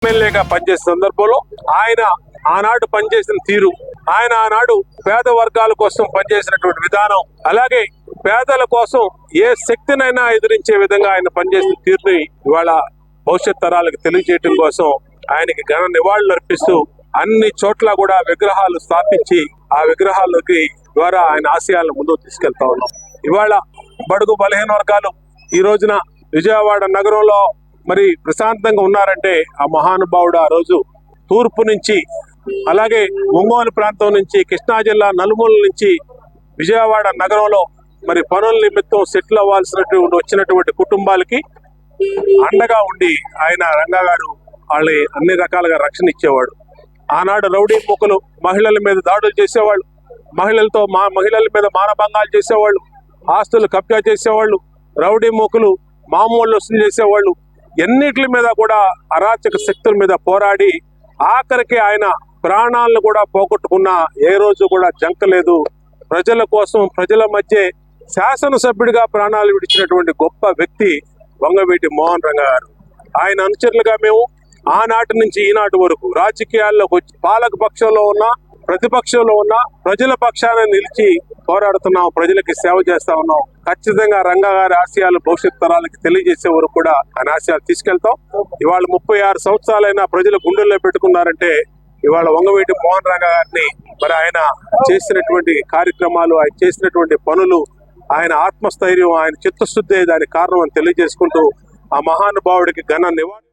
ఎమ్మెల్యేగా పనిచేసే సందర్భంలో ఆయన ఆనాడు పనిచేసిన తీరు, ఆయన ఆనాడు పేద వర్గాల కోసం పనిచేసినటువంటి విధానం, అలాగే పేదల కోసం ఏ శక్తినైనా ఎదిరించే విధంగా ఆయన పనిచేసిన తీరుని ఇవాళ భవిష్యత్ తరాలకు తెలియజేయడం కోసం ఆయనకి ఘన నివాళులు అర్పిస్తూ అన్ని చోట్ల కూడా విగ్రహాలు స్థాపించి ఆ విగ్రహాలకి ద్వారా ఆయన ఆశయాలను ముందుకు తీసుకెళ్తా ఉన్నాం. ఇవాళ బడుగు బలహీన వర్గాలు ఈ రోజున విజయవాడ నగరంలో మరి ప్రశాంతంగా ఉన్నారంటే ఆ మహానుభావుడు ఆ రోజు తూర్పు నుంచి, అలాగే ఒంగోలు ప్రాంతం నుంచి, కృష్ణా జిల్లా నలుమూల నుంచి విజయవాడ నగరంలో మరి పనుల నిమిత్తం సెటిల్ అవ్వాల్సినటువంటి వచ్చినటువంటి కుటుంబాలకి అండగా ఉండి ఆయన రంగా గారు వాళ్ళని అన్ని రకాలుగా రక్షణ ఇచ్చేవాడు. ఆనాడు రౌడీ మూకలు మహిళల మీద దాడులు చేసేవాళ్ళు, మహిళల మీద మానభంగాలు చేసేవాళ్ళు, ఆస్తులు కబ్జా చేసేవాళ్ళు, రౌడీ మూకలు మామూలు వసూలు చేసేవాళ్ళు, ఎన్నిటి మీద కూడా అరాచక శక్తుల మీద పోరాడి ఆఖరికి ఆయన ప్రాణాలను కూడా పోగొట్టుకున్న ఏ రోజు కూడా జంకలేదు. ప్రజల కోసం, ప్రజల మధ్య శాసనసభ్యుడిగా ప్రాణాలు విడిచినటువంటి గొప్ప వ్యక్తి వంగవీటి మోహన్ రంగా గారు. ఆయన అనుచరులుగా మేము ఆనాటి నుంచి ఈనాటి వరకు రాజకీయాల్లోకి వచ్చి పాలక పక్షంలో ఉన్న, ప్రతిపక్షంలో ఉన్న ప్రజల పక్షాన నిలిచి పోరాడుతున్నాం, ప్రజలకి సేవ చేస్తా ఉన్నాం. ఖచ్చితంగా రంగా గారి ఆశయాలు భవిష్యత్ తరాలకి తెలియజేసే వరకు కూడా ఆయన ఆశయాలు తీసుకెళ్తాం. ఇవాళ 36 సంవత్సరాలైనా ప్రజల గుండెల్లో పెట్టుకున్నారంటే ఇవాళ వంగవీటి మోహన్ రంగా గారిని మరి ఆయన చేసినటువంటి కార్యక్రమాలు, ఆయన చేసినటువంటి పనులు, ఆయన ఆత్మస్థైర్యం, ఆయన చిత్తశుద్ధి దానికి కారణం అని తెలియజేసుకుంటూ ఆ మహానుభావుడికి ఘన నివాళి